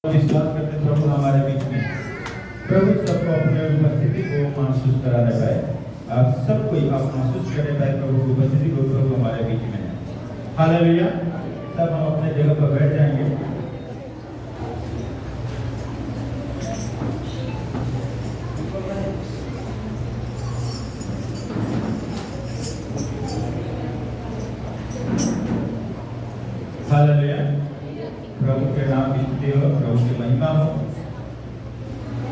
विश्वास करते प्रभु हमारे बीच में प्रभु सबको अपने उपस्थिति को महसूस कराने पाए। आप सब कोई आप महसूस करने पाए प्रभु की उपस्थिति को। प्रभु हमारे बीच में है। हालेलुया। तब हम अपने जगह पर बैठ जाएंगे। हालेलुया। प्रभु के नाम की स्तुति हो, प्रभु की महिमा हो।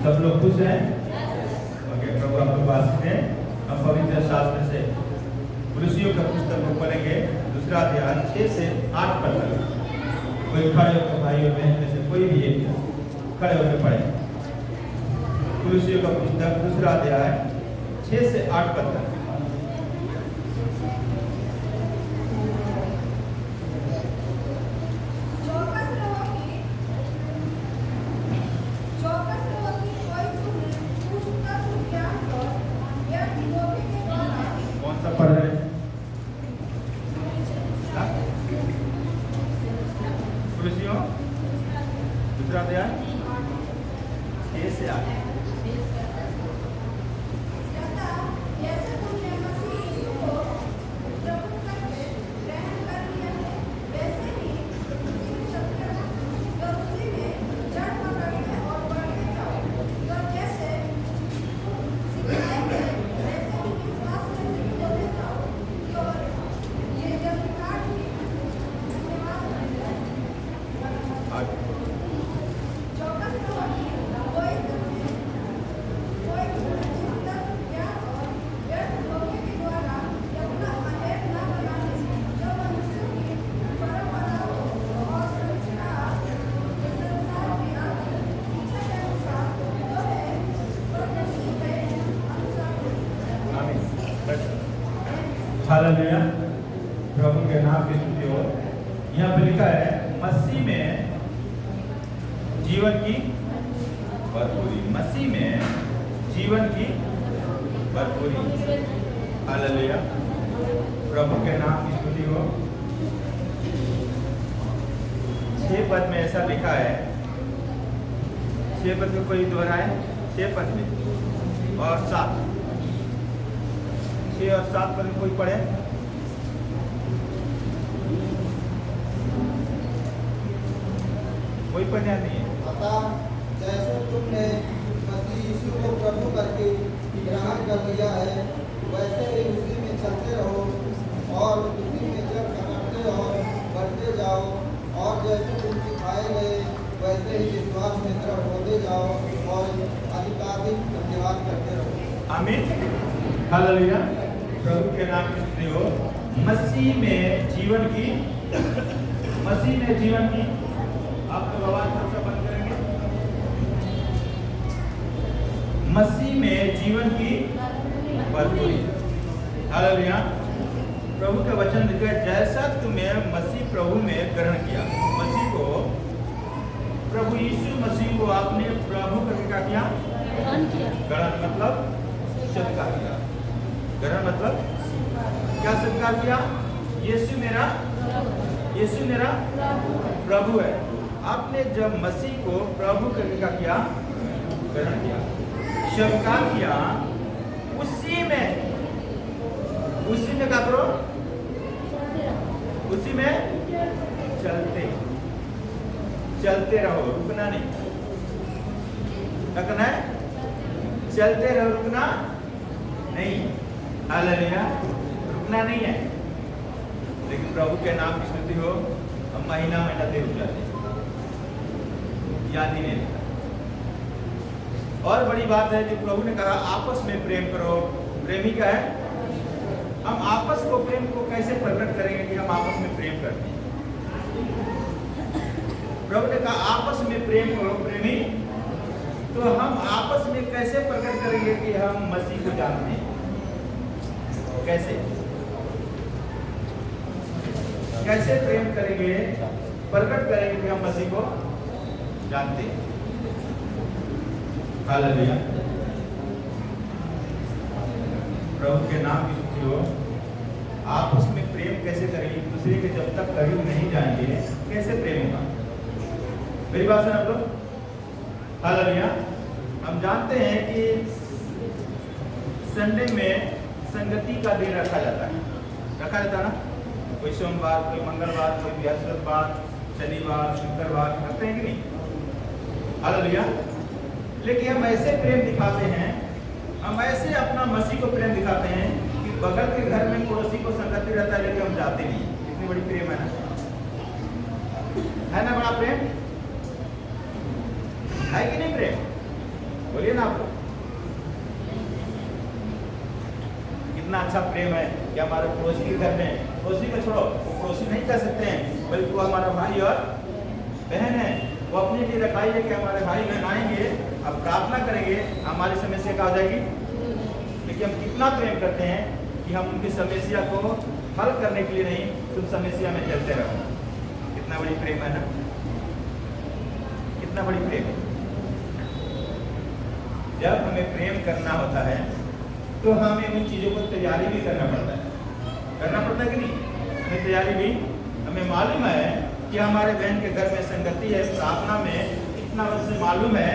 सब लोग खुश हैं? ओके, प्रभु आपके पास हैं। हम पवित्र शास्त्र से कुलुसियों का पुस्तक को पढ़ेंगे, दूसरा अध्याय 6 से 8 पद तक। कोई खड़े होकर भाई और बहन में से कोई भी एक खड़े होकर पढ़े। कुलुसियों का पुस्तक दूसरा अध्याय 6 से 8 पद तक। दूसरा अध्याय 6 से 8। हालेलुया। प्रभु के नाम की स्तुति हो। यहाँ पे लिखा है मसीह में जीवन की भरपूरी। मसीह में जीवन की भरपूरी। हालेलुया। प्रभु के नाम की स्तुति हो। 6 पद में ऐसा लिखा है। 6 पद में कोई दोहराए? 6 पद में और 7, 6 और 7 पद में कोई पढ़े? कोई पढ़ना नहीं है। अतः जैसे तुमने मसीह यीशु को प्रभु करके ग्रहण कर लिया है, वैसे ही उसी में चलते रहो और उसी में जब करते और बढ़ते जाओ, और जैसे तुम सिखाए गए वैसे ही विश्वास में दृढ़ होते जाओ और अधिकाधिक धन्यवाद करते रहो। आमीन। हालेलुया। प्रभु के नाम की स्तुति हो। मसीह में जीवन की, मसीह में जीवन की। आप तो आवाज थोड़ा बंद करेंगे। मसीह में जीवन की भरपूरी। हालेलुया। प्रभु का वचन लिखा है जैसा तुम्हें मसीह प्रभु में ग्रहण किया। मसीह को, प्रभु यीशु मसीह को आपने प्रभु करके क्या किया? ग्रहण मतलब स्वीकार किया। ग्रहण मतलब क्या स्वीकार किया? यीशु मेरा प्रभु है। आपने जब मसीह को प्रभु करके क्या किया? ग्रहण किया, स्वीकार किया। उसी में क्या करो? उसी में चलते रहो, रुकना नहीं। रुकना है? चलते रहो, रुकना नहीं। हालेलुया। रुकना नहीं है। लेकिन प्रभु के नाम की स्तुति हो। हम महीना दे रुक जाते, याद ही नहीं रहता। और बड़ी बात है कि प्रभु ने कहा आपस में प्रेम करो। प्रेमी का है? हम आपस को, प्रेम को कैसे प्रकट करेंगे कि हम आपस में प्रेम करते हैं? प्रभु ने कहा आपस में प्रेम करो प्रेमी। तो हम आपस में कैसे प्रकट करेंगे कि हम मसीह को जानते हैं? कैसे प्रेम करेंगे, प्रकट करेंगे कि हम मसीह को जानते हैं? हालेलुया। प्रभु के नाम की स्तुति हो। आपस में प्रेम कैसे करेंगे? दूसरे के जब तक करीब नहीं जाएंगे कैसे प्रेम होगा? मेरी बात सुन आप लोग। हालेलुया। हम जानते हैं कि संडे में संगति का दिन रखा जाता है ना। कोई सोमवार, कोई मंगलवार, कोई बृहस्पतिवार, शनिवार, शुक्रवार रखते हैं कि नहीं? हालेलुया। लेकिन हम ऐसे प्रेम दिखाते हैं, हम ऐसे अपना मसीह को प्रेम दिखाते हैं कि बगल के घर में पड़ोसी को संगति रहता है, लेकिन हम जाते नहीं। इतनी बड़ी प्रेम है ना बड़ा प्रेम है कि नहीं? प्रेम बोलिए ना आपको, कितना अच्छा प्रेम है कि हमारे पड़ोसी के घर में, पड़ोसी को छोड़ो, वो पड़ोसी नहीं कह सकते हैं, बल्कि वो हमारा भाई और बहन है। वो अपने लिए रखाई है कि हमारे भाई बहन आएंगे, अब प्रार्थना करेंगे, हमारी समस्या क्या हो जाएगी। लेकिन हम कितना प्रेम करते हैं कि हम उनकी समस्या को हल करने के लिए नहीं, तुम समस्या में चलते रहो। कितना बड़ी प्रेम है ना, कितना बड़ी प्रेम है। जब हमें प्रेम करना होता है तो हमें उन चीज़ों को तैयारी भी करना पड़ता है कि नहीं? हमें तैयारी भी, हमें मालूम है कि हमारे बहन के घर में संगति है, प्रार्थना में इतना उससे मालूम है,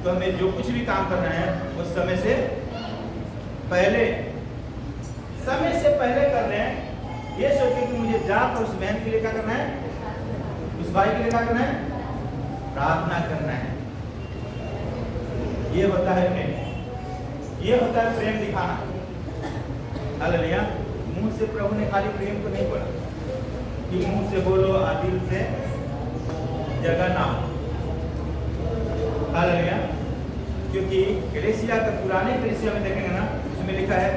तो हमें जो कुछ भी काम करना है उस समय से पहले कर रहे हैं। ये सोचिए कि मुझे जाकर उस बहन के लिए क्या करना है, उस भाई के लिए क्या करना है, प्रार्थना करना है। ये होता है प्रेम, ये होता है प्रेम दिखाना। हालेलुया। मुंह से प्रभु ने खाली प्रेम को नहीं बोला कि मुंह से बोलो और दिल से जगह ना हो। हालेलुया। क्योंकि कलीसिया का पुराने कलीसिया में देखेंगे ना, उसमें लिखा है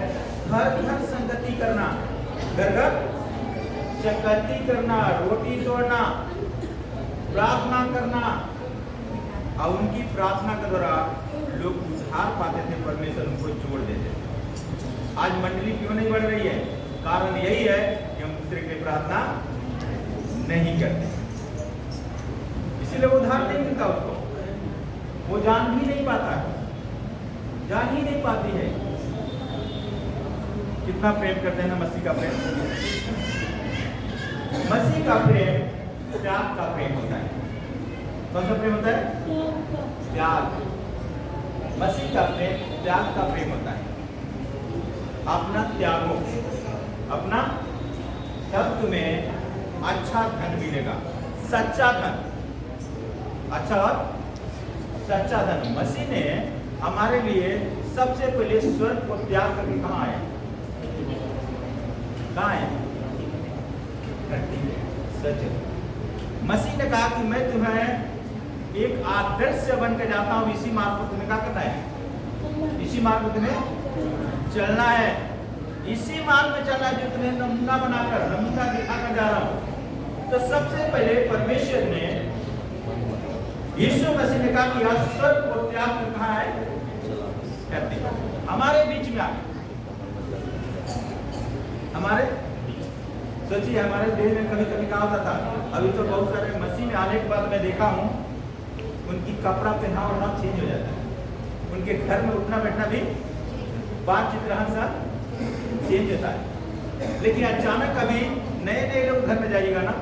घर घर संगति करना, घर घर संगति करना, रोटी तोड़ना, प्रार्थना करना। और उनकी प्रार्थना के द्वारा लोग उद्धार पाते थे, परमेश्वर उनको जोड़ देते थे। आज मंडली क्यों नहीं बढ़ रही है? कारण यही है कि हम दूसरे के लिए प्रार्थना नहीं करते, इसलिए वो उद्धार नहीं मिलता उसको, वो जान ही नहीं पाता है, जान ही नहीं पाती है। कितना प्रेम करते हैं ना मसीह का प्रेम। मसीह का प्रेम त्याग का प्रेम होता है। कौन सा प्रेम होता है? त्याग। मसीह का प्रेम त्याग का प्रेम होता है। अपना त्यागो, अपना, तब तुम्हें अच्छा धन मिलेगा, सच्चा धन, अच्छा और सच्चा धन। मसीह ने हमारे लिए सबसे पहले स्वर्ग को त्याग करके कहाँ आए? कहाँ आए? सच। मसीह ने कहा कि मैं तुम्हें एक आदर्श से बन के जाता हूँ, इसी मार्ग पर तुम्हें क्या करना है, इसी मार्ग पर तुम्हें चलना है, इसी मार्ग में चलना है जो तुम्हें नमूना बनाकर, नमूना दिखाकर जा रहा हूँ। तो सबसे पहले परमेश्वर ने, यीशु मसीह ने कहा कि स्वर्ग को त्याग कर कहाँ है? हमारे बीच में आके, हमारे, सोचिए हमारे देश में कभी कभी क्या होता था। अभी तो बहुत सारे मसीह में आने के बाद मैं देखा हूँ उनकी कपड़ा पहनावा चेंज हो जाता है, उनके घर में उठना बैठना भी, बातचीत रहन सहन चेंज होता है। लेकिन अचानक कभी नए नए लोग घर में जाइएगा ना,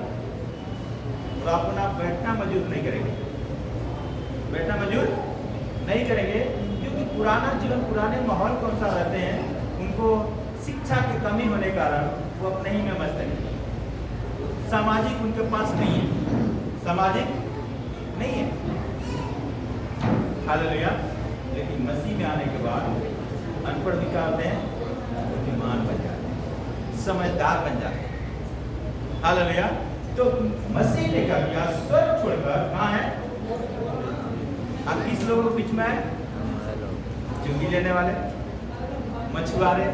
तो आप अपना बैठना मौजूद नहीं करेंगे, बैठना मौजूद नहीं करेंगे, क्योंकि पुराना जीवन, पुराने माहौल के अनुसार रहते हैं। उनको शिक्षा की कमी होने के कारण वो अपने ही में मस्त है, सामाजिक उनके पास नहीं है, सामाजिक नहीं है। हालेलुया। लेकिन मसीह में आने के बाद अनपढ़ भी क्या होते हैं? बुद्धिमान बन जाते हैं, समझदार बन जाते हैं। हालेलुया। तो मसीह ने क्या किया? स्वर्ग छोड़कर कहाँ है? अब किस लोगों के बीच में है? चुंगी लेने वाले, मछुआरे।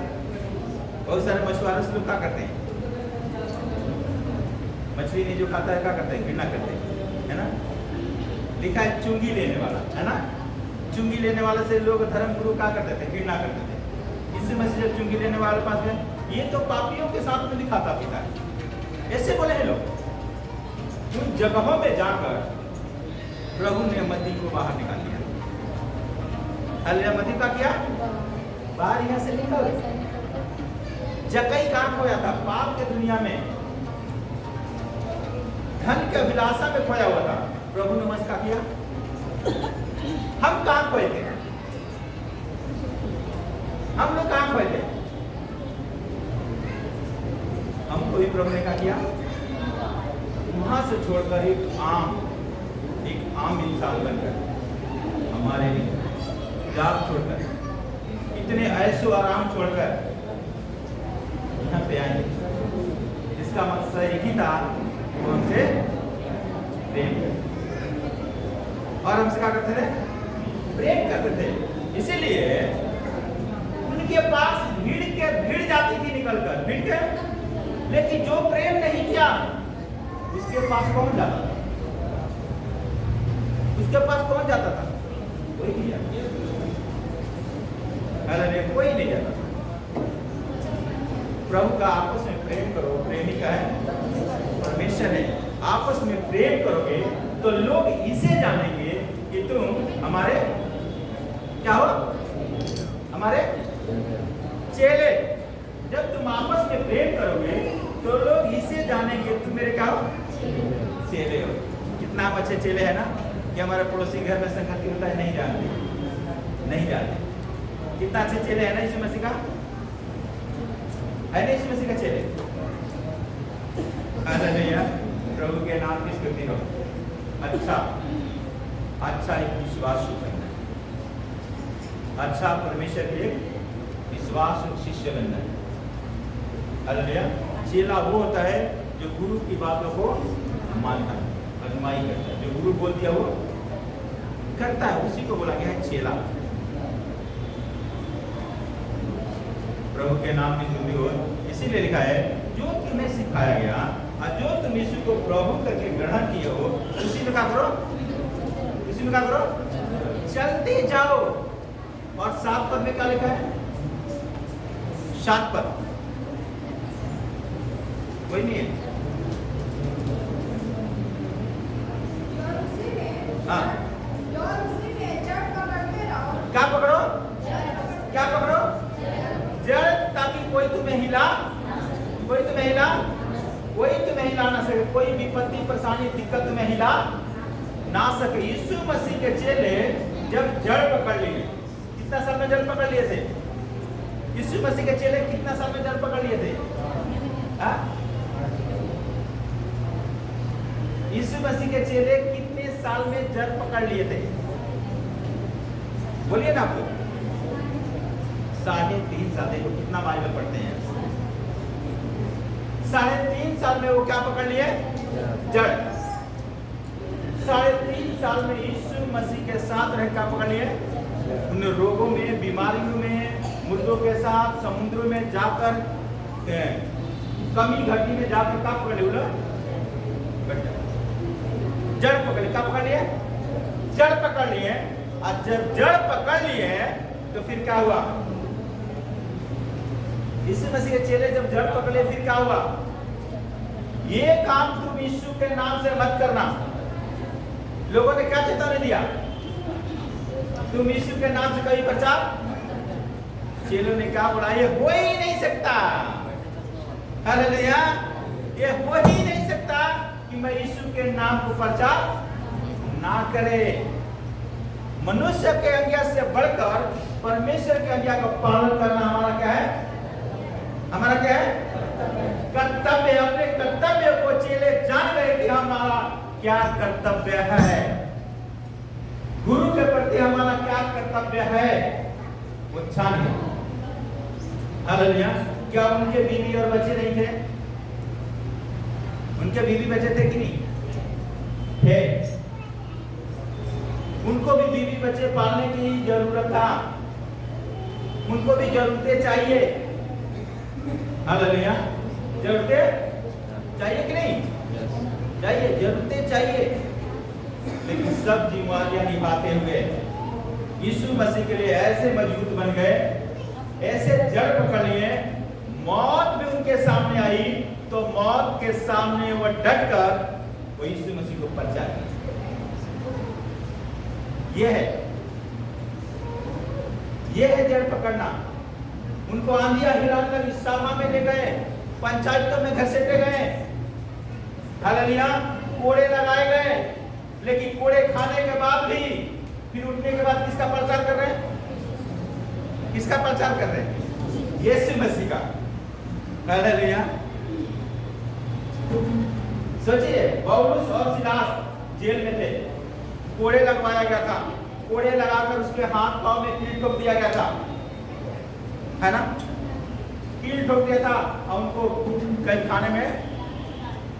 बहुत सारे मछुआरे से लोग क्या करते हैं? मछली नहीं जो खाता है क्या करते हैं? घृणा करते हैं, है ना? लिखा है चुंगी लेने वाला, है ना? चुंगी लेने वाले से लोग धर्म गुरु क्या करते थे? घृणा करते थे। इससे मसीह जब चुंगी लेने वाले पास में, ये तो पापियों के साथ में दिखाता पिता है, ऐसे बोले हैं लोग। उन जगहों में जाकर प्रभु ने मती को बाहर निकाल दिया। हालेलुया। मती का किया? बाहर यहाँ से निकल। जकई कहाँ खोया था? पाप के दुनिया में, धन के अभिलाषा में खोया हुआ था। प्रभु ने मस्का किया, हम खोए थे? हम लोग कहाँ खोए थे? हमको भी प्रभु ने क्या किया? वहां से छोड़कर एक आम इंसान बनकर हमारे लिए जाग छोड़कर, इतने ऐशो आराम छोड़कर यहाँ पे आए। इसका मकसद एक ही था, वो हमसे प्रेम करते और हमसे क्या करते थे? प्रेम करते थे। इसीलिए उनके पास भीड़ जाती थी निकलकर, भीड़ के, लेकिन जो प्रेम नहीं किया उसके पास कौन जाता था? उसके पास कौन जाता था? कोई नहीं जाता। अरे कोई नहीं जाता। प्रभु का आपस में प्रेम करो, प्रेमी का है परमेश्वर है। आपस में प्रेम करोगे तो लोग इसे जानेंगे कि तुम हमारे क्या हो? हमारे चेले। जब तुम आपस में प्रेम करोगे तो लोग इसे जानेंगे तुम मेरे क्या हो? चेले हो। कितना अच्छे चेले है ना कि हमारे पड़ोसी घर में संगति होता है, नहीं जानते। कितना अच्छे चेले है ना यीशु मसीह का, है ना यीशु मसीह का चेले। हालेलुया, प्रभु के नाम की स्तुति हो। अच्छा एक विश्वास बनना है, अच्छा परमेश्वर के विश्वास शिष्य बनना है। हालेलुया। चेला वो होता है जो गुरु की बातों को मानता है, अगुवाई करता है। जो गुरु बोल दिया वो करता है, उसी को बोला गया है चेला। प्रभु के नाम की स्तुति हो। इसीलिए लिखा है जो तुम्हें सिखाया गया और जो तुम यीशु को प्रभु करके ग्रहण किए हो उसी में क्या करो? उसी में क्या करो? चलते जाओ। और 7 पद में क्या लिखा है? 7 पद कोई नहीं है। हाँ, क्या पकड़ो? क्या पकड़ो? जड़, ताकि कोई तुम्हें हिला ना सके, कोई विपत्ति परेशानी दिक्कत तुम्हें हिला ना सके। यीशु मसीह के चेले जब जड़ पकड़ लिए, कितना साल में जड़ पकड़ लिए थे? यीशु मसीह के चेले कितना साल में जड़ पकड़ लिए थे? यीशु मसीह के चेले कितने साल में जड़ पकड़ लिए थे? बोलिए ना आप लोग। 3.5 साल। देखो कितना बाइबल पढ़ते हैं। 3.5 साल में वो क्या पकड़ लिए? जड़। 3.5 साल में यीशु मसीह के साथ रह क्या पकड़ लिए? उन रोगों में, बीमारियों में, मुर्दों के साथ समुद्रों में जाकर, कमी घटी में जाकर क्या पकड़ लिए? जड़ पकड़, क्या पकड़ लिए? जड़ पकड़ लिए। और जब जड़ पकड़ लिए तो फिर क्या हुआ? यीशु मसीह के चेले जब जड़ पकड़ लिए फिर क्या हुआ? ये काम तुम यीशु के नाम से मत करना। लोगों ने क्या चेतावनी दिया? तुम यीशु के नाम से कभी प्रचार। चेलों ने क्या बोला? ये हो ही नहीं सकता। हालेलुया, ये हो ही नहीं सकता कि मैं यीशु के नाम को प्रचार ना करे। मनुष्य के आज्ञा से बढ़कर परमेश्वर की आज्ञा का पालन करना हमारा क्या है? हमारा क्या है? कर्तव्य। अपने कर्तव्य को चेले जान गए कि हमारा क्या कर्तव्य है, गुरु के प्रति हमारा क्या कर्तव्य है, वो जान गए। हालेलुया। क्या उनके बीवी और बच्चे नहीं थे? उनके बीवी बच्चे थे कि नहीं थे? उनको भी बीवी बच्चे पालने की जरूरत था, उनको भी जरूरतें चाहिए। हालेलुया। जरूरतें चाहिए कि नहीं चाहिए? जरूरतें चाहिए। लेकिन सब जिम्मेदारियां निभाते हुए यीशु मसीह के लिए ऐसे मजबूत बन गए, ऐसे जड़ पकड़ लिए। मौत भी उनके सामने आई तो मौत के सामने वो डट कर वो यीशु मसीह को प्रचार किया। ये है जड़ पकड़ना। उनको आंधिया हिलाकर इस सभा में ले गए, पंचायतों में घसीटे गए। हालेलुया। कोड़े लगाए गए, लेकिन कोड़े खाने के बाद भी फिर उठने के बाद किसका प्रचार किसका प्रचार कर रहे हैं? यीशु मसीह का। हालेलुया। सोचिए, पौलुस और सिलास जेल में थे, कोड़े लगवाया गया था, कोड़े लगाकर उसके हाथ पांव में कील ठोक दिया गया था, है ना? कील ठोक दिया था और उनको कैद खाने में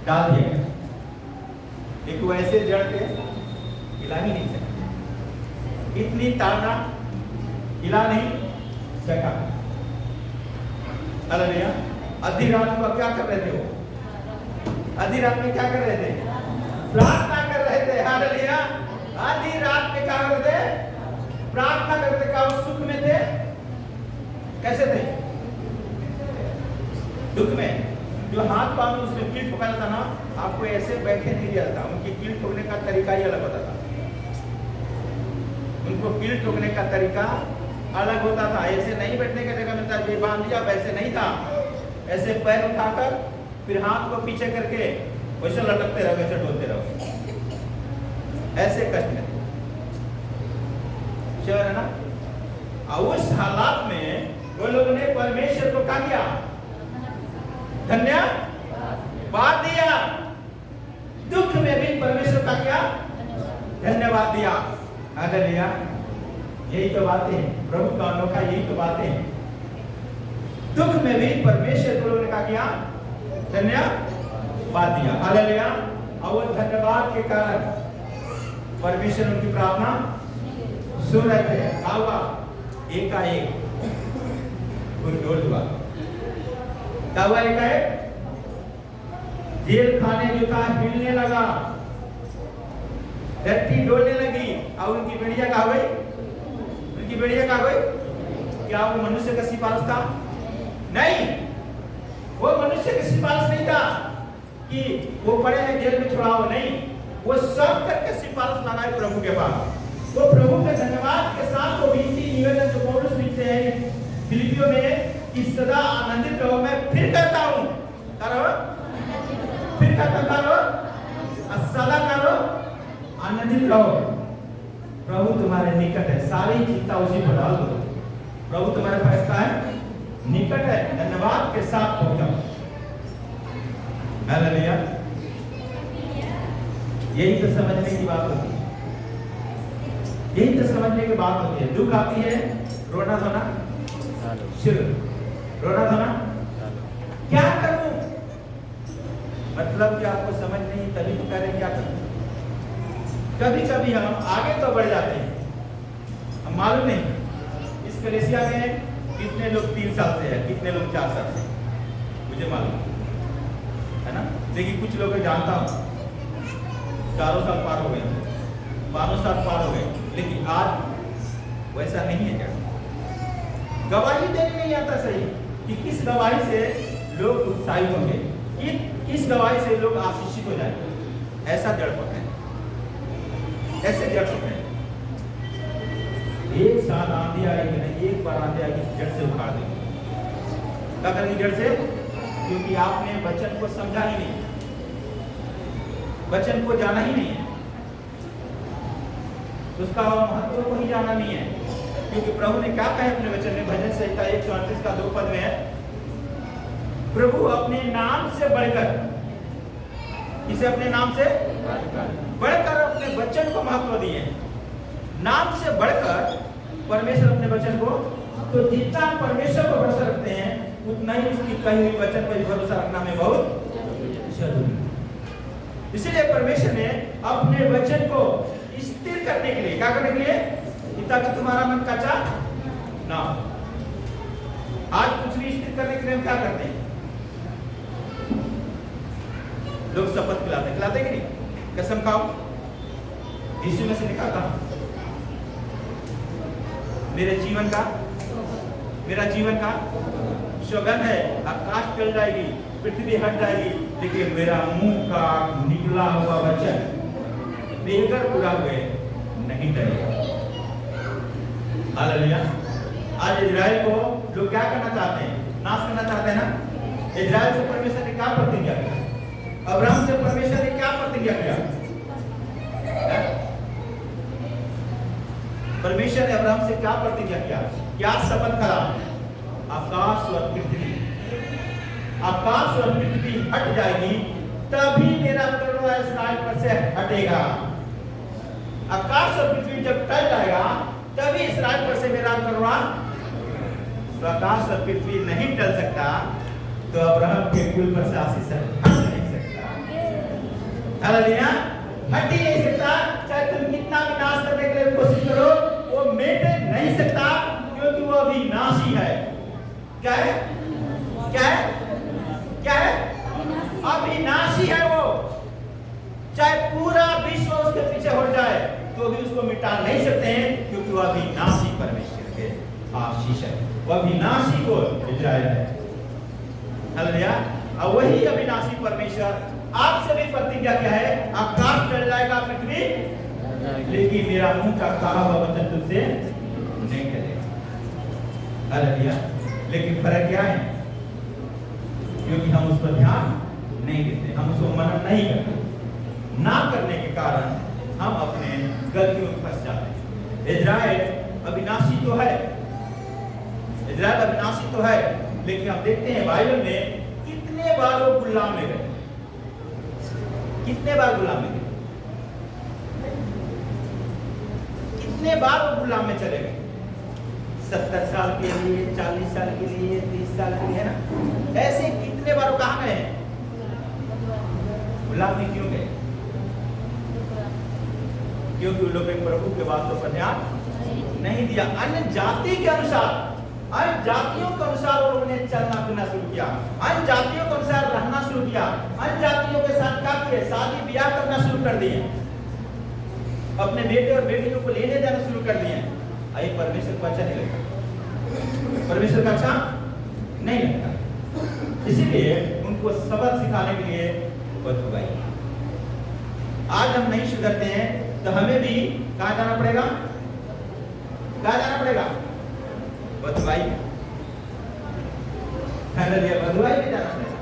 डाल दिया गया। एक वैसे जड़ के हिला ही नहीं सका, इतनी ताड़ना, हिला नहीं सका। हालेलुया। आधी रात को क्या कर रहे थे वो? आधी रात में क्या कर रहे थे? प्रार्थना कर रहे थे। हालेलुया। आधी रात में क्या कर रहे थे? प्रार्थना करते। क्या वो सुख में थे? कैसे थे? दुख में। जो हाथ पांव में उसने कील ठोका था ना, आपको ऐसे बैठे नहीं दिया था। उनकी कील ठोकने का तरीका ही अलग होता था। उनको कील ठोकने का तरीका अलग होता था। ऐसे नहीं बैठने का जगह मिलता, ये बांध दिया, वैसे नहीं था। ऐसे पैर उठाकर फिर हाथ को पीछे करके वैसे लटकते रहो, वैसे डोलते रहो, ऐसे कष्ट में श्योर है ना? और उस हालात में वो लोगों ने परमेश्वर को क्या किया? धन्यवाद दिया। दुख में भी परमेश्वर का क्या? धन्यवाद दिया। हालेलुया। यही तो बातें हैं प्रभु का अनोखा, यही तो बातें हैं। दुख में भी परमेश्वर को लोगों ने क्या किया? धन्यवाद दिया। हालेलुया। और वो धन्यवाद के कारण परमेश्वर उनकी प्रार्थना सुन रहे थे। क्या हुआ? एकाएक गुरगोल हुआ। क्या हुआ? एकाएक जेल खाने जो था हिलने लगा, धरती डोलने लगी और उनकी बेड़िया कहाँ गई? उनकी बेड़िया कहाँ गई? क्या वो मनुष्य का सिफारिश था? नहीं, वो मनुष्य की सिफारिश नहीं था कि वो पड़े हैं जेल में छुड़ाओ, नहीं। वो सब करके सिफारिश लगाए प्रभु के पास। वो प्रभु के धन्यवाद के साथ वो विनती निवेदन जो पौलुस लिखते हैं फिलिपियों में कि सदा आनंदित रहो। मैं फिर कहता हूँ, करो, फिर कहता करो, सदा करो, आनंदित रहो। प्रभु तुम्हारे निकट है, सारी चिंता उसी पर डाल दो। प्रभु तुम्हारे पास है, निकट है, धन्यवाद के साथ हो जाओ। हालेलुया। यही तो समझने की बात होती है, यही तो समझने की बात होती है। दुख आती है, रोना धोना शुरू, रोना धोना। क्या करूं? मतलब कि आपको समझ नहीं, तभी तो कह रहे हैं क्या करूं। कभी कभी हम आगे तो बढ़ जाते हैं, हम मालूम नहीं इस कलेसिया में कितने लोग 3 साल से है, कितने लोग 4 साल से, मुझे मालूम है ना। देखिए कुछ लोग जानता हूँ 4 साल पार हो गए, 12 साल पार हो गए, लेकिन आज वैसा नहीं है। क्या गवाही देने नहीं आता सही कि किस गवाही से लोग उत्साहित होंगे, कि किस गवाही से लोग आशीषित हो जाएंगे। ऐसा जड़ होता है, ऐसे जड़ होते हैं। एक साल आंधी आएगी ना, एक बार आंधी आएगी जड़ से उखाड़ देगी। क्या करेंगे जड़ से? क्योंकि आपने वचन को समझा ही नहीं, वचन को जाना ही नहीं है, उसका महत्व को ही जाना नहीं है। क्योंकि प्रभु ने क्या कहा अपने वचन में? भजन संहिता 138 का 2 पद में है, प्रभु अपने नाम से बढ़कर, इसे अपने नाम से बढ़कर अपने वचन को महत्व दिए। नाम से बढ़कर परमेश्वर अपने वचन को, तो जितना परमेश्वर पर भरोसा रखते हैं उतना ही उसकी कही हुई वचन पर भरोसा रखना में बहुत जरूरी। इसीलिए परमेश्वर ने अपने वचन को स्थिर करने के लिए, क्या करने के लिए? ताकि तुम्हारा मन कच्चा ना हो। आज कुछ भी स्थिर करने के लिए हम क्या करते हैं? लोग शपथ खिलाते कि नहीं? कसम खाओ, यीशु में से निकालता हूं मेरे जीवन का सौगंध है, आकाश चल जाएगी, पृथ्वी हट जाएगी, लेकिन मेरा मुंह का निकला हुआ वचन बेगर पूरा हुए नहीं डरेगा। हालेलुया। आज इजराइल को लोग क्या करना चाहते हैं? नाश करना चाहते हैं ना। इजराइल से परमेश्वर ने क्या प्रतिज्ञा किया? अब्राहम से परमेश्वर ने क्या प्रतिज्ञा किया? परमेश्वर ने अब्राहम से क्या प्रतिज्ञा किया? क्या शपथ खा? आकाश और पृथ्वी, आकाश और पृथ्वी हट जाएगी तभी मेरा करुणा इसराइल पर से हटेगा। आकाश और पृथ्वी जब टल जाएगा तभी इसराइल पर से मेरा करुणा। तो आकाश और पृथ्वी नहीं टल सकता तो अब्राहम के कुल पर से आशीष हट नहीं सकता। हालेलुया, हट ही नहीं सकता। चाहे तुम कितना विनाश करने के लिए कोशिश करो, वो मिट नहीं सकता क्योंकि वो अविनाशी है। क्या है? क्या है? क्या है? अविनाशी है वो। चाहे पूरा विश्व उसके पीछे हो जाए तो भी उसको मिटा नहीं सकते हैं क्योंकि वो अविनाशी परमेश्वर के आशीष है। वो अविनाशी को इजराइल है। हालेलुया। और वही अविनाशी परमेश्वर आपसे भी प्रतिज्ञा क्या है? आकाश चल जाएगा, पृथ्वी, लेकिन मेरा मुंह का कहा हुआ वचन तुझसे नहीं करेगा। हालेलुया। लेकिन फर्क क्या है? क्योंकि हम उस पर ध्यान नहीं देते, हम उसको मनन नहीं करते। ना करने के कारण हम अपने गलतियों में फंस जाते हैं। इजराइल अविनाशी तो है, इजराइल अविनाशी तो है, लेकिन हम देखते हैं बाइबल में कितने बार वो गुलाम में गए, कितने बार गुलाम में गए, कितने बार वो गुलाम में चले गए। 70 साल के लिए, 40 साल के लिए, 30 साल के लिए, है ना? ऐसे कितने बार वो कहां गए? गुलाम में क्यों गए? क्योंकि उन लोगों ने प्रभु के बातों पर ध्यान नहीं दिया। अन्य जाति के अनुसार, अन्य जातियों के अनुसार वो लोगों ने चलना फिरना शुरू किया, अन्य जातियों के अनुसार रहना शुरू किया, अन्य जातियों के साथ क्या किए? शादी ब्याह करना शुरू कर दिए, अपने बेटे और बेटियों को लेने जाना शुरू कर दिए। आई परमेश्वर को अच्छा नहीं लगता, परमेश्वर का अच्छा नहीं लगता। इसीलिए उनको सबक सिखाने के लिए बतुआई। आज हम नहीं सुधरते हैं तो हमें भी कहाँ जाना पड़ेगा? कहाँ जाना पड़ेगा? बतुआई। बधुआई में जाना पड़ेगा।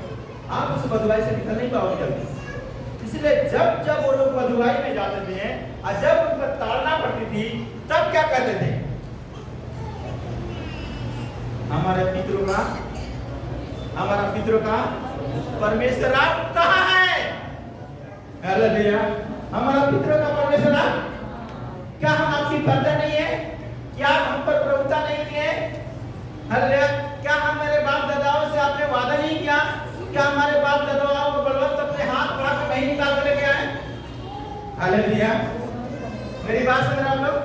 आप उस बधुआई से निकल नहीं पाओगे जल्दी। इसलिए जब जब वो लोग बधुआई में जाते थे और जब उन पर ताड़ना पड़ती थी तब क्या कहते थे? हमारे पितरों का, हमारा पितरों का परमेश्वर आप कहाँ है? हालेलुया। हमारा पितरों का परमेश्वर आप, क्या हम आपकी प्रजा नहीं है? क्या हम पर प्रभुता नहीं किए? हालेलुया। क्या हमारे बाप दादाओं से आपने वादा नहीं किया? क्या हमारे बाप दादाओं को बलवंत अपने हाथ बढ़ा के नहीं निकाल कर लेके आए? हालेलुया। मेरी बात सुन रहे हैं आप लोग?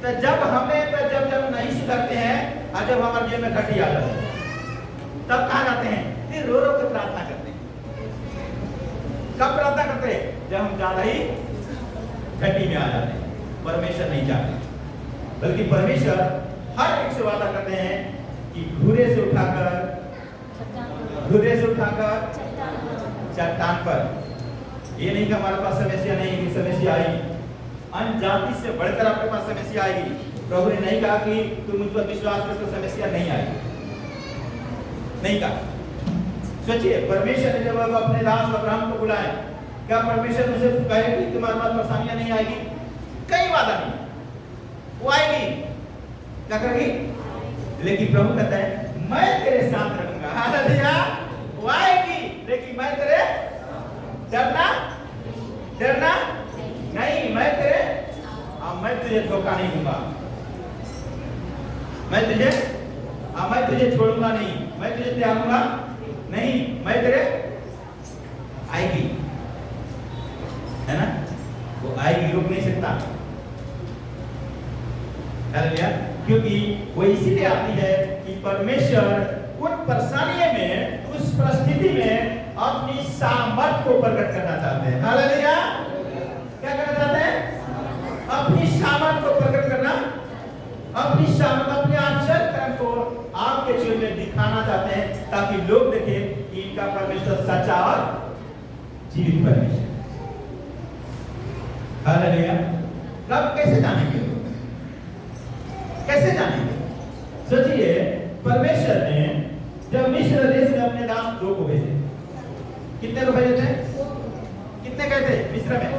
तो जब हमें तो जब नहीं सुधरते हैं और जब हमारे जीवन में घटी आ जाती है तब कहाँ जाते हैं? फिर रो रो के प्रार्थना करते हैं। कब प्रार्थना करते हैं? जब हम ज्यादा ही घटी में आ जाते हैं। परमेश्वर नहीं चाहते, बल्कि परमेश्वर हर एक से वादा करते हैं कि घुरे से उठाकर चट्टान पर। ये नहीं कि हमारे पास समस्या नहीं है, समस्या आएगी, अन्य जाति से बढ़कर आपके पास समस्या आएगी। प्रभु ने नहीं कहा कि तुम मुझ पर विश्वास कर तो समस्या नहीं आएगी, नहीं कहा। सोचिए, परमेश्वर ने जब अपने दास अब्राहम को बुलाया, क्या परमेश्वर उसे कहे कि तुम्हारे पास परेशानियां नहीं आएगी? कई वादा नहीं, वो आएगी, क्या करेगी? लेकिन प्रभु कहता है मैं तेरे साथ रहूंगा। हालेलुया। वो आएगी लेकिन मैं तेरे, डरना नहीं, मैं तुझे धोखा नहीं दूंगा, मैं तुझे छोड़ूंगा नहीं, मैं तुझे त्यागूंगा नहीं, मैं तेरे आएगी, है ना? वो आएगी, रुक नहीं सकता। हालेलुया। क्योंकि वो इसीलिए आती है कि परमेश्वर उन परेशानियों में, उस परिस्थिति में अपनी सामर्थ को प्रकट करना चाहते हैं। हालेलुया। क्या करना चाहते हैं? अपनी सामर्थ को प्रकट करना, अपनी सामर्थ, अपने आश्चर्य कर्म को आपके जीवन में दिखाना चाहते हैं ताकि लोग देखें कि इनका परमेश्वर सच्चा और जीवित परमेश्वर। हालेलुया। कब, कैसे जानेंगे? कैसे जानेंगे? सोचिए, परमेश्वर ने जब मिस्र देश में अपने दास दो को भेजे, कितने को भेजे थे? कितने गए थे मिस्र में?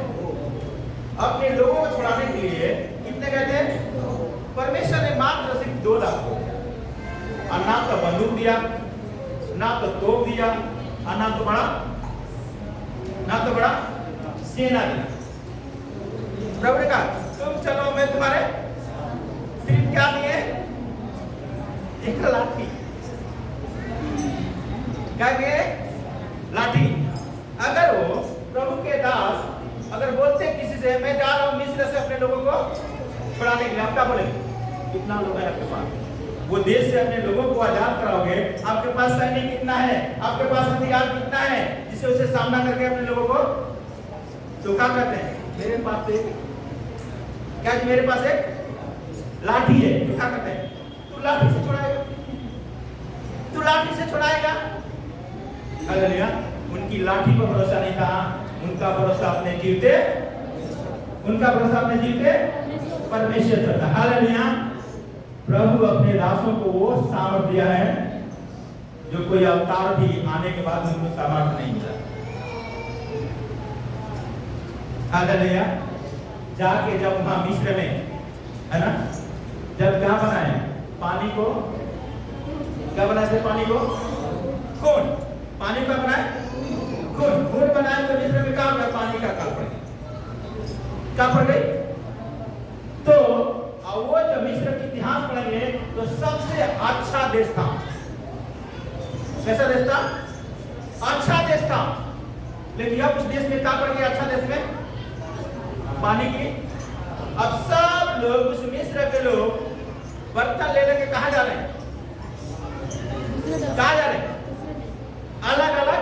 अपने लोगों को छुड़ाने के लिए कितने गए थे? परमेश्वर ने मात्र सिर्फ 2 लाख हो गया। और ना तो बंदूक दिया, ना तो तोप दिया, और ना तो बड़ा सेना दिया। प्रभु ने कहा तुम चलो, मैं तुम्हारे सिर्फ क्या दिए? एक लाठी। क्या दिए? लाठी। अगर वो प्रभु के दास अगर बोलते किसी से मैं जा रहा हूं मिस्र से अपने लोगों को छुड़ाने के लिए, आप क्या बोलेंगे? कितना लोग हैं आपके पास? वो देश से अपने लोगों को आजाद कराओगे, आपके पास सैनिक कितना है, आपके पास हथियार कितना है जिससे उसे सामना करके अपने लोगों को, तो क्या करते हैं? मेरे पास एक क्या कि मेरे पास एक लाठी है, तो क्या करते हैं? तू लाठी से छुड़ाएगा, तू लाठी से छुड़ाएगा। हालेलुया। उनकी लाठी पर भरोसा नहीं था, उनका भरोसा अपने जीवते परमेश्वर पर था। हालेलुया। प्रभु अपने दासों को वो सामर्थ दिया है जो कोई अवतार भी आने के बाद उनको सामर्थ नहीं मिला। हालेलुया। जाके जब वहां मिस्र में है ना, जब क्या बनाए पानी को, क्या बनाए थे पानी को? खून। पानी का बनाए खून बनाए तो मिस्र में क्या होगा? पानी का काल पड़ गई, क्या पड़ गई? तो वो जो मिस्र की इतिहास पढ़ेंगे तो सबसे अच्छा देश था। कैसा देश था? अच्छा देश था। लेकिन अब उस देश में क्या पड़ गया? अच्छा देश में पानी की। अब सब लोग उस मिस्र के लोग बर्तन ले लेके कहां जा रहे हैं? कहां जा रहे हैं? अलग अलग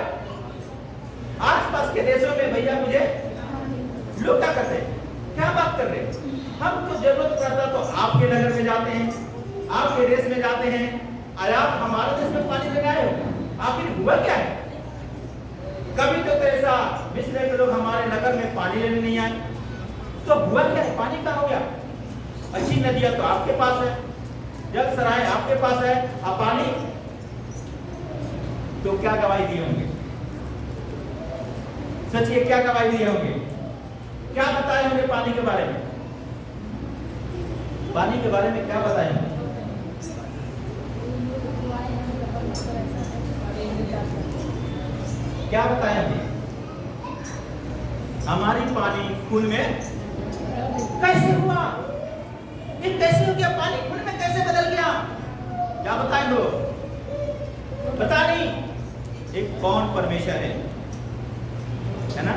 आसपास के देशों में। भैया मुझे लोग क्या करते हैं? क्या बात कर रहे हैं? हमको जरूरत पड़ता तो आपके नगर में जाते हैं, आपके देश में जाते हैं, और आप हमारे देश में पानी लेने आए हो। आखिर हुआ क्या है? कभी तो ऐसा मिस्र के लोग हमारे नगर में पानी लेने नहीं आए, तो हुआ क्या है? पानी कहां हो गया? अच्छी नदियां तो आपके पास है, जल सराय आपके पास है, अब पानी तो क्या गवाही दिए होंगे? सचिए क्या गवाही दिए होंगे? क्या बताए होंगे पानी के बारे में? पानी के बारे में क्या बताए होंगे? क्या बताए होंगे? हमारी पानी खून में कैसे हुआ? ये कैसे हो गया? पानी खून में कैसे बदल गया? क्या बताए लोग? बता नहीं। एक कौन परमेश्वर है ना,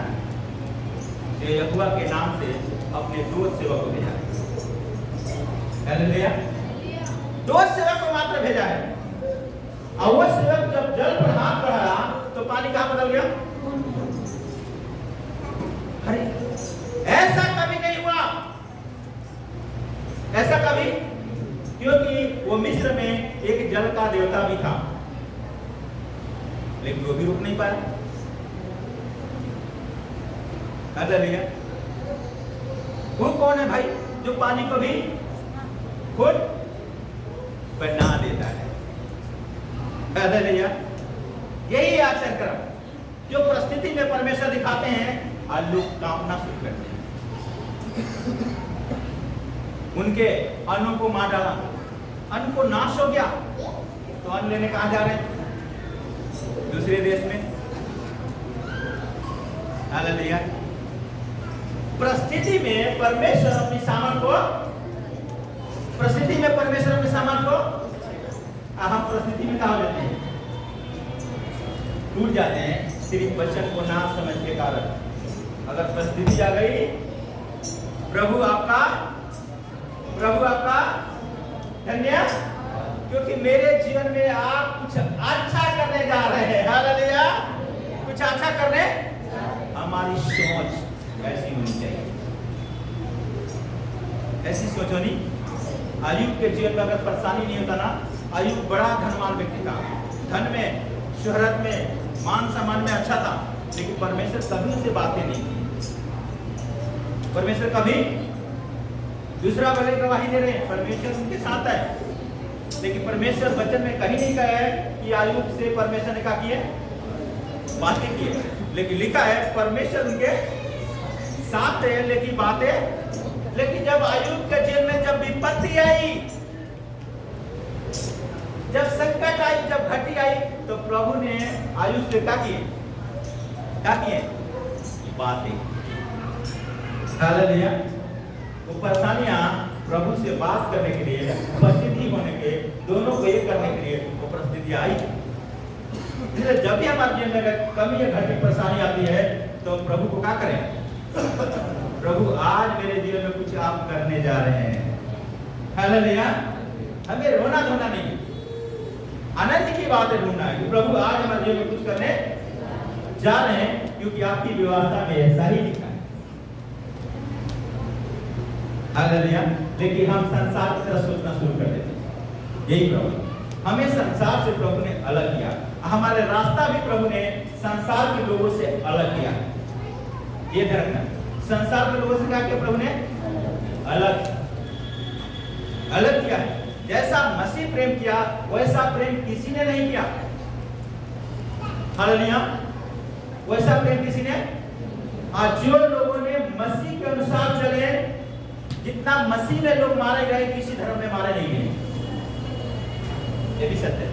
जो यहोवा के नाम से अपने 2 सेवक को भेजा है। हालेलुया। 2 सेवक को मात्र भेजा है, और वो सेवक जब जल पर हाथ बढ़ाया तो पानी कहां बदल गया? अरे ऐसा कभी नहीं हुआ, ऐसा कभी, क्योंकि वो मिस्र में एक जल का देवता भी था, लेकिन वो भी रुक नहीं पाया। हालेलुया। वो कौन है भाई जो पानी को भी खुद बना देता है? हालेलुया। यही आचरण क्रम जो परिस्थिति में परमेश्वर दिखाते हैं और लोग कामना शुरू करते हैं। उनके अन्न को मार डाला, अन्न को नाश हो गया, तो अन्न लेने कहां जा रहे हैं? दूसरे देश में। हालेलुया। परिस्थिति में परमेश्वर अपनी सामर्थ को, परिस्थिति में परमेश्वर अपनी सामर्थ को, हम परिस्थिति में कहां जाते हैं? टूट जाते हैं सिर्फ वचन को ना समझ के कारण। अगर परिस्थिति आ गई, प्रभु आपका धन्य, क्योंकि मेरे जीवन में आप कुछ अच्छा करने जा रहे हैं। हालेलुया। कुछ अच्छा करने, हमारी सोच ऐसी होनी चाहिए, ऐसी सोच होनी। अय्यूब के जीवन में अगर परेशानी नहीं होता ना, अय्यूब बड़ा धनवान व्यक्ति था, धन में, शोहरत में, मान सम्मान में अच्छा था, लेकिन परमेश्वर कभी उसे बातें नहीं की। परमेश्वर कभी, दूसरा बड़े गवाही दे रहे हैं परमेश्वर उनके साथ है, लेकिन परमेश्वर वचन में कहीं नहीं कहा है कि अय्यूब से परमेश्वर ने क्या किए? बातें की है, लेकिन लिखा है परमेश्वर उनके साथ है, लेकिन बातें, लेकिन जब अय्यूब के जीवन में जब विपत्ति आई, अटैक आई, जब घटी आई, तो प्रभु ने आयुष से क्या किए? बातें। हालेलुया। वो परेशानियां प्रभु से बात करने के लिए, उपस्थिति होने के, दोनों को एक करने के लिए वो परिस्थिति आई। इसलिए जब भी हमारे जीवन में कमी या घटी परेशानी आती है, तो प्रभु को क्या करें? प्रभु आज मेरे जीवन में कुछ आप करने जा रहे हैं। हालेलुया। हमें रोना धोना नहीं, आनंद की बात है ढूंढना है। प्रभु आज हमारे जीवन में कुछ करने जा रहे हैं, क्योंकि आपकी व्यवस्था में ऐसा ही लिखा है। हालेलुया। लेकिन हम संसार की तरह सोचना शुरू कर देते हैं। यही प्रभु, हमें संसार से प्रभु ने अलग किया। हमारे रास्ता भी प्रभु ने संसार के लोगों से अलग किया। ये ध्यान रखना, संसार के लोगों से क्या किया प्रभु ने? अलग किया है। जैसा मसीह प्रेम किया, वैसा प्रेम किसी ने नहीं किया। हालेलुया। वैसा प्रेम किसी ने, आज जो लोगों ने मसीह के अनुसार चले, जितना मसीह में लोग मारे गए, किसी धर्म में मारे नहीं गए। ये भी सत्य है।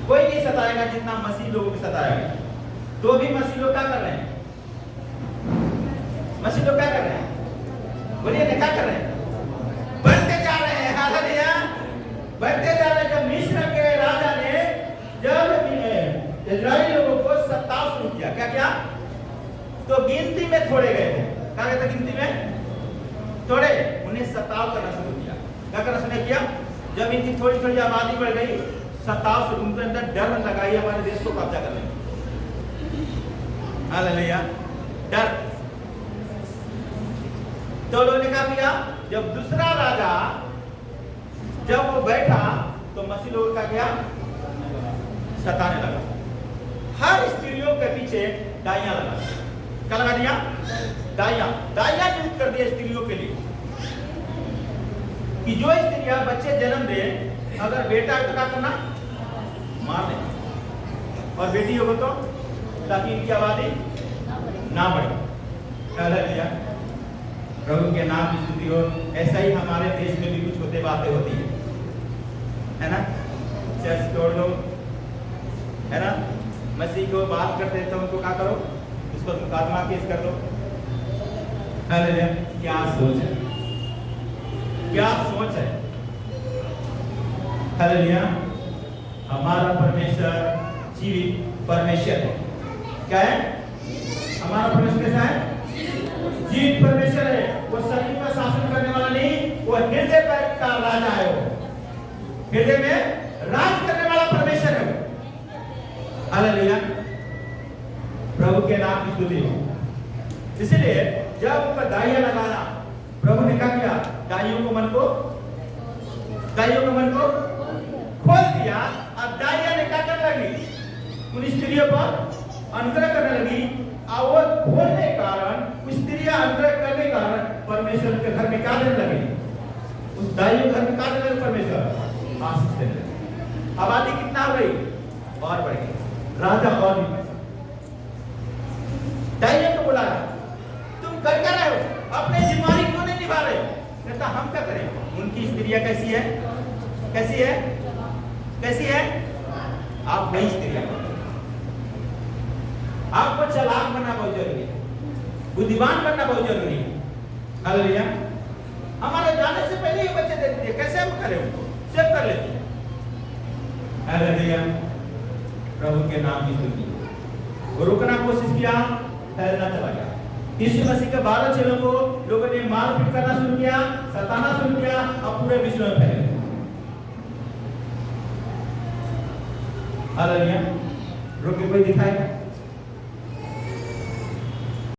कोई नहीं सताएगा जितना मसीह लोगों को सताया गया। तो भी मसीह लोग क्या कर रहे हैं? मसीह लोग क्या कर रहे हैं? बोलिए ना, क्या कर रहे हैं? बढ़ते जा रहे हैं। हालेलुया। बढ़ते जा रहे हैं। जब मिस्र के राजा ने जब इस्राएली लोगों को सताव शुरू किया, क्या किया? तो गिनती में थोड़े गए थे। क्या कहते? गिनती में थोड़े, उन्हें सताव करना शुरू किया। क्या करना शुरू किया? जब इनकी थोड़ी थोड़ी आबादी बढ़ गई, सताव से उनके अंदर डर लगाई, हमारे देश को कब्जा करने। हालेलुया। डर। तो लोगों ने क्या किया? जब दूसरा राजा जब वो बैठा, तो मसीह लोगों का क्या? सताने लगा। हर स्त्रियों के पीछे डाइयां लगा। क्या लगा दिया? दाइयां नियुक्त कर दिया स्त्रियों के लिए, कि जो स्त्रियां बच्चे जन्म दे, अगर बेटा है तो क्या करना? मार दे, और बेटी होगा तो, ताकि इनकी आबादी ना बढ़े। हालेलुया। प्रभु के नाम की स्तुति हो। ऐसा ही हमारे देश में भी कुछ होते बातें होती है ना? चर्च तोड़ दो, है ना? मसीह को बात करते हैं तो उनको क्या करो? उसको मुकदमा केस कर दो। हालेलुया। क्या सोच है? क्या सोच है? हालेलुया। हमारा परमेश्वर जीवित परमेश्वर है। क्या है? हमारा परमेश्वर कैसा है? जीवित परमेश्वर है। वो शरीर पर शासन करने वाला नहीं, वो हृदय पर का राजा है। वो हृदय में राज करने वाला परमेश्वर है। हालेलुया। प्रभु के नाम की स्तुति हो। इसलिए जब ऊपर दाइया लगाया, प्रभु ने क्या किया? दाइयों के मन को खोल दिया। अब दाइया ने क्या करने लगी? उन स्त्रियों पर अनुग्रह करने लगी। और वो खोलने के कारण, स्त्रियां अनुग्रह करने के कारण परमेश्वर के घर में क्या देने लगे? उस दाइयों के घर में क्या देने लगे? परमेश्वर आशीष देने लगे। आबादी कितना हो गई? और बढ़ गई। राजा और भी दाइयों को बुलाया, तुम कर क्या रहे हो? अपने जिम्मेदारी क्यों नहीं निभा रहे हो? कहता हम क्या करें? उनकी स्त्रियां कैसी है? कैसी है? कैसी है? आप वही स्त्रियां। आपको चालाक बनना बहुत जरूरी है, बुद्धिमान बनना बहुत जरूरी है। हालेलुया। हमारे जाने से पहले ये बच्चे देते हैं, कैसे हम करें? उनको सेव कर लेते हैं। हालेलुया। प्रभु के नाम की स्तुति। रुकना कोशिश किया, फैलना चला गया। यीशु मसीह के 12 चेलों को लोगों ने मारपीट करना शुरू किया, सताना शुरू किया, और पूरे विश्व में फैल गए। हालेलुया। रुक के कोई दिखाएगा?